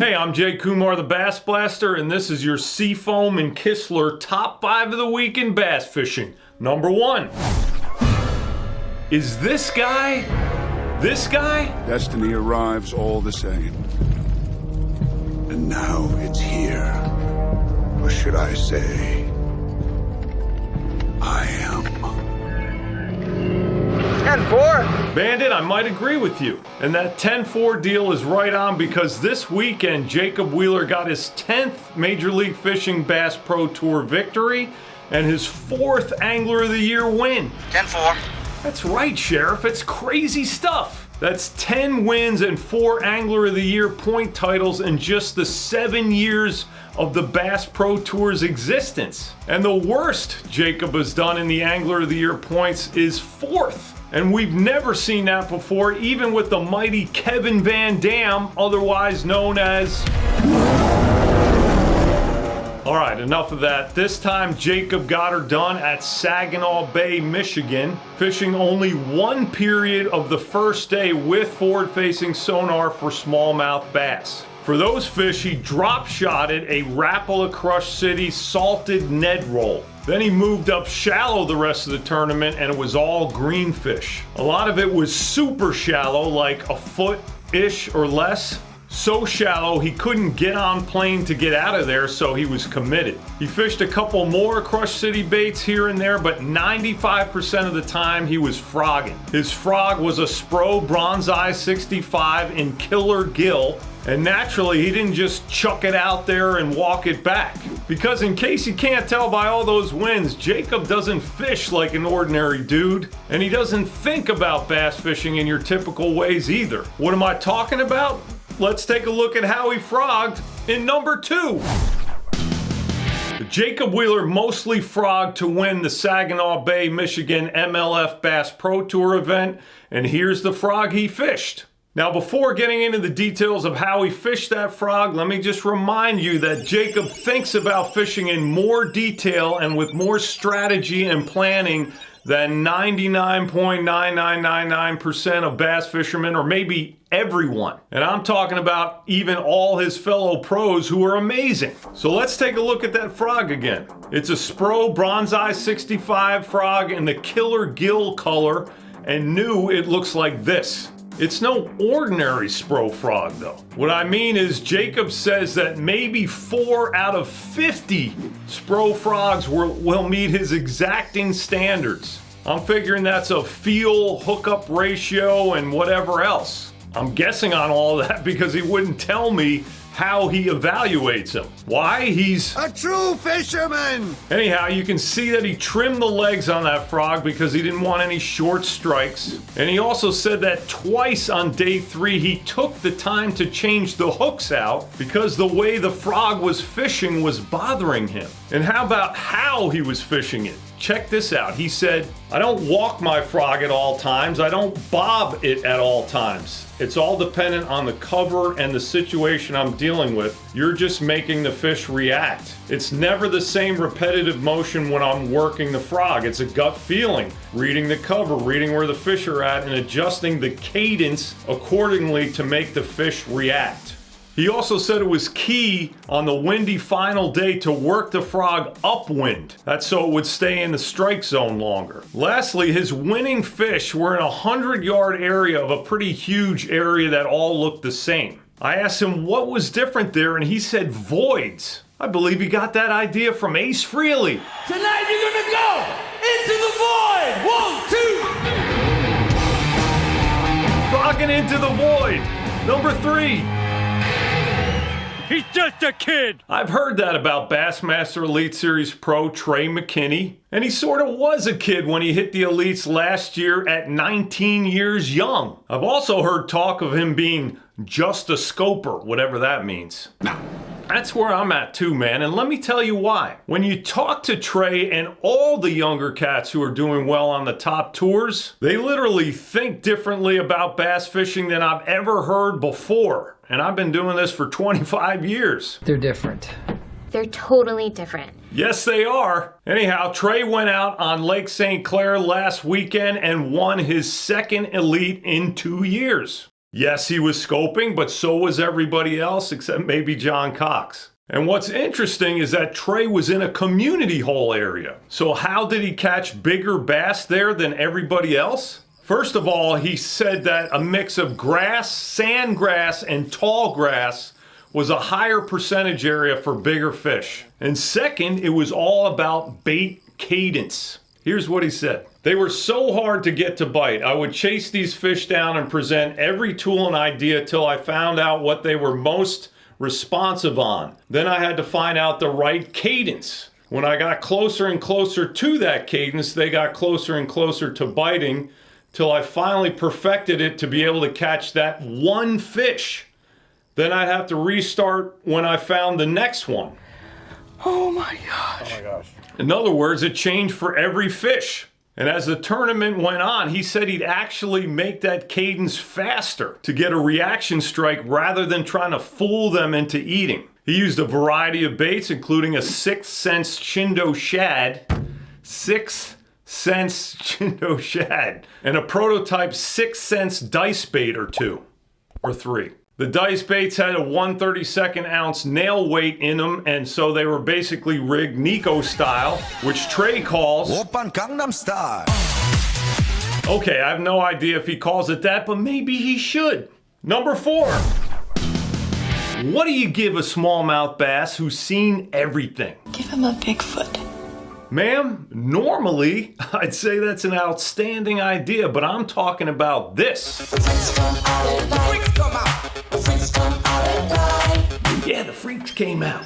Hey, I'm Jay Kumar, the BassBlaster, and this is your Seafoam and Kistler top 5 of the week in bass fishing. Number 1. Is this guy? Destiny arrives all the same. And now it's here. Or should I say, I am. 10-4. Bandit, I might agree with you. And that 10-4 deal is right on because this weekend, Jacob Wheeler got his 10th Major League Fishing Bass Pro Tour victory and his 4th Angler of the Year win. 10-4. That's right, Sheriff. It's crazy stuff. That's 10 wins and 4 Angler of the Year point titles in just the 7 years of the Bass Pro Tour's existence. And the worst Jacob has done in the Angler of the Year points is 4th. And we've never seen that before, even with the mighty Kevin Van Dam, otherwise known as... All right, enough of that. This time, Jacob got her done at Saginaw Bay, Michigan, fishing only one period of the first day with forward-facing sonar for smallmouth bass. For those fish, he drop-shotted a Rapala Crush City salted Ned roll. Then he moved up shallow the rest of the tournament, and it was all greenfish. A lot of it was super shallow, like a foot-ish or less. So shallow he couldn't get on plane to get out of there, so he was committed. He fished a couple more Crush City baits here and there, but 95% of the time he was frogging. His frog was a Spro Bronzeye 65 in Killer Gill, and naturally he didn't just chuck it out there and walk it back. Because in case you can't tell by all those wins, Jacob doesn't fish like an ordinary dude, and he doesn't think about bass fishing in your typical ways either. What am I talking about? Let's take a look at how he frogged in number 2. Jacob Wheeler mostly frogged to win the Saginaw Bay, Michigan MLF Bass Pro Tour event, and here's the frog he fished. Now, before getting into the details of how he fished that frog, let me just remind you that Jacob thinks about fishing in more detail and with more strategy and planning than 99.9999% of bass fishermen, or maybe everyone. And I'm talking about even all his fellow pros who are amazing. So let's take a look at that frog again. It's a Spro Bronzeye 65 frog in the Killer Gill color, and new it looks like this. It's no ordinary Spro frog though. What I mean is Jacob says that maybe 4 out of 50 Spro frogs will meet his exacting standards. I'm figuring that's a feel, hookup ratio, and whatever else. I'm guessing on all that because he wouldn't tell me how he evaluates him. Why? He's A true fisherman! Anyhow, you can see that he trimmed the legs on that frog because he didn't want any short strikes. And he also said that twice on day 3 he took the time to change the hooks out because the way the frog was fishing was bothering him. And how about how he was fishing it? Check this out. He said, I don't walk my frog at all times. I don't bob it at all times. It's all dependent on the cover and the situation I'm dealing with. You're just making the fish react. It's never the same repetitive motion when I'm working the frog. It's a gut feeling, reading the cover, reading where the fish are at, and adjusting the cadence accordingly to make the fish react. He also said it was key on the windy final day to work the frog upwind. That's so it would stay in the strike zone longer. Lastly, his winning fish were in a 100-yard area of a pretty huge area that all looked the same. I asked him what was different there, and he said voids. I believe he got that idea from Ace Frehley. Tonight you're gonna go into the void. 1, 2. Frogging into the void. Number 3. He's just a kid. I've heard that about Bassmaster Elite Series Pro Trey McKinney, and he sort of was a kid when he hit the elites last year at 19 years young. I've also heard talk of him being just a scoper, whatever that means. Now, That's where I'm at too, man, and let me tell you why. When you talk to Trey and all the younger cats who are doing well on the top tours, they literally think differently about bass fishing than I've ever heard before. And I've been doing this for 25 years. They're different. They're totally different. Yes, they are. Anyhow, Trey went out on Lake St. Clair last weekend and won his second elite in 2 years. Yes, he was scoping, but so was everybody else except maybe John Cox. And what's interesting is that Trey was in a community hole area. So how did he catch bigger bass there than everybody else? First of all, he said that a mix of grass, sandgrass, and tall grass was a higher percentage area for bigger fish. And second, it was all about bait cadence. Here's what he said. They were so hard to get to bite. I would chase these fish down and present every tool and idea till I found out what they were most responsive on. Then I had to find out the right cadence. When I got closer and closer to that cadence, they got closer and closer to biting till I finally perfected it to be able to catch that one fish. Then I'd have to restart when I found the next one. Oh my gosh. Oh my gosh. In other words, it changed for every fish. And as the tournament went on, he said he'd actually make that cadence faster to get a reaction strike rather than trying to fool them into eating. He used a variety of baits, including a 6th Sense Chindo shad, 6th Sense Chindo shad, and a prototype 6th Sense dice bait or 2, or 3. The dice baits had a 1/32 ounce nail weight in them, and so they were basically rigged Nico style, which Trey calls Oppan Gangnam Style. Okay, I have no idea if he calls it that, but maybe he should. Number 4. What do you give a smallmouth bass who's seen everything? Give him a Bigfoot. Ma'am, normally I'd say that's an outstanding idea, but I'm talking about this. Yeah, the freaks came out.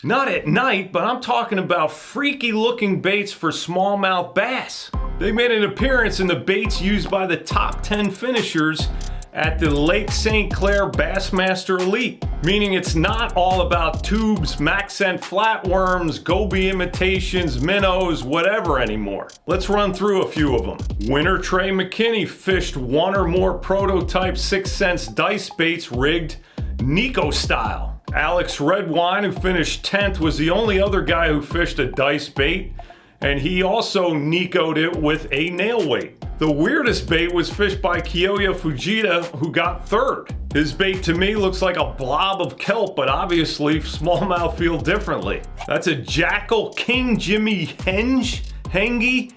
Not at night, but I'm talking about freaky looking baits for smallmouth bass. They made an appearance in the baits used by the top 10 finishers at the Lake St. Clair Bassmaster Elite, meaning it's not all about tubes, Maxent flatworms, goby imitations, minnows, whatever anymore. Let's run through a few of them. Winner Trey McKinney fished one or more prototype 6th Sense dice baits rigged Nico style. Alex Redwine, who finished 10th, was the only other guy who fished a dice bait, and he also Nico'd it with a nail weight. The weirdest bait was fished by Kiyoya Fujita, who got 3rd. His bait to me looks like a blob of kelp, but obviously smallmouth feel differently. That's a Jackall King Jimmy Henge, Henge.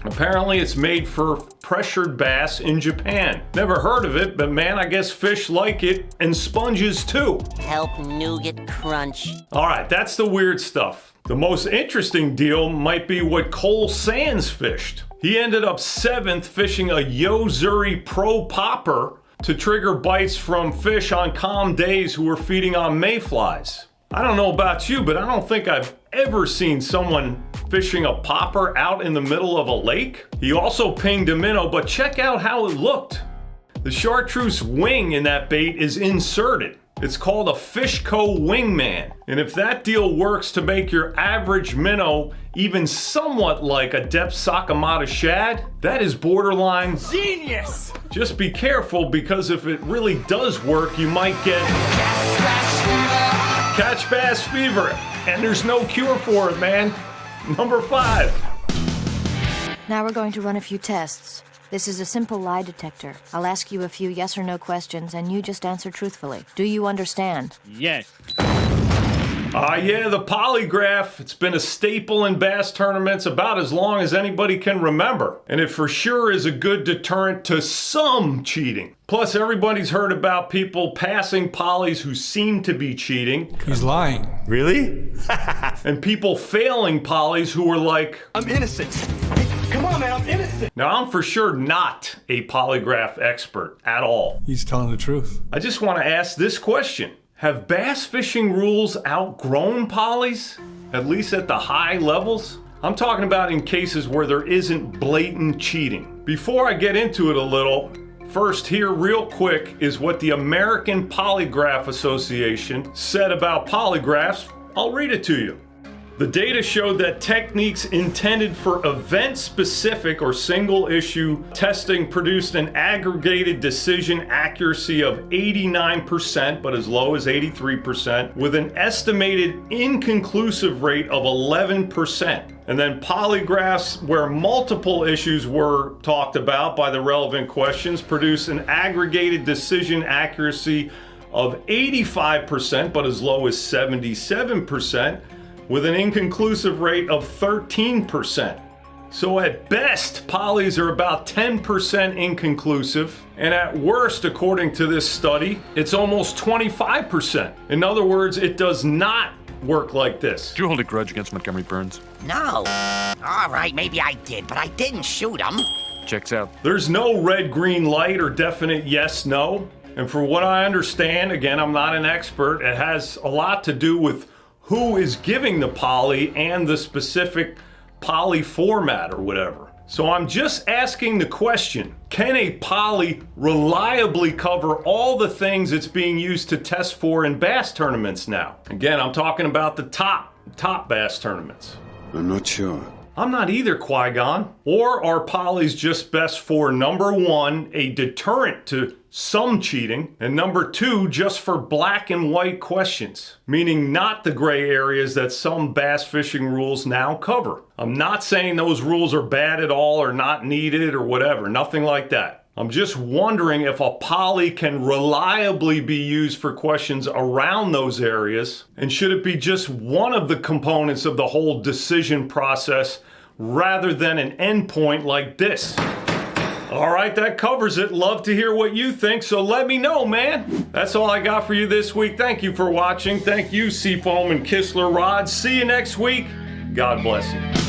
Apparently it's made for pressured bass in Japan. Never heard of it, but man, I guess fish like it, and sponges too. Help nougat crunch. All right, that's the weird stuff. The most interesting deal might be what Cole Sands fished. He ended up 7th fishing a Yo-Zuri Pro Popper to trigger bites from fish on calm days who were feeding on mayflies. I don't know about you, but I don't think I've ever seen someone fishing a popper out in the middle of a lake. He also pinged a minnow, but check out how it looked. The chartreuse wing in that bait is inserted. It's called a Fishco Wingman. And if that deal works to make your average minnow even somewhat like a depth Sakamata shad, that is borderline Genius! Just be careful, because if it really does work, you might get catch bass fever. And there's no cure for it, man. Number 5. Now we're going to run a few tests. This is a simple lie detector. I'll ask you a few yes or no questions, and you just answer truthfully. Do you understand? Yes. Yeah, the polygraph. It's been a staple in bass tournaments about as long as anybody can remember. And it for sure is a good deterrent to some cheating. Plus, everybody's heard about people passing polys who seem to be cheating. He's lying. Really? And people failing polys who were like, I'm innocent. Come on, man, I'm innocent. now I'm for sure not a polygraph expert at all. He's telling the truth. I just want to ask this question. Have bass fishing rules outgrown polys? At least at the high levels? I'm talking about in cases where there isn't blatant cheating. Before I get into it a little, first here real quick is what the American Polygraph Association said about polygraphs. I'll read it to you. The data showed that techniques intended for event-specific or single-issue testing produced an aggregated decision accuracy of 89%, but as low as 83%, with an estimated inconclusive rate of 11%. And then polygraphs, where multiple issues were talked about by the relevant questions, produced an aggregated decision accuracy of 85%, but as low as 77%, with an inconclusive rate of 13%. So at best, polys are about 10% inconclusive, and at worst, according to this study, it's almost 25%. In other words, it does not work like this. Do you hold a grudge against Montgomery Burns? No. All right, maybe I did, but I didn't shoot him. Checks out. There's no red, green light or definite yes, no. And for what I understand, again, I'm not an expert, it has a lot to do with who is giving the poly and the specific poly format or whatever. So I'm just asking the question, can a poly reliably cover all the things it's being used to test for in bass tournaments now? Again, I'm talking about the top bass tournaments. I'm not sure. I'm not either, Qui-Gon. Or are polys just best for, number one, a deterrent to some cheating, and number two, just for black and white questions, meaning not the gray areas that some bass fishing rules now cover. I'm not saying those rules are bad at all or not needed or whatever, nothing like that. I'm just wondering if a poly can reliably be used for questions around those areas, and should it be just one of the components of the whole decision process rather than an endpoint like this. All right, that covers it. Love to hear what you think, so let me know, man. That's all I got for you this week. Thank you for watching. Thank you, Seafoam and Kistler Rods. See you next week. God bless you.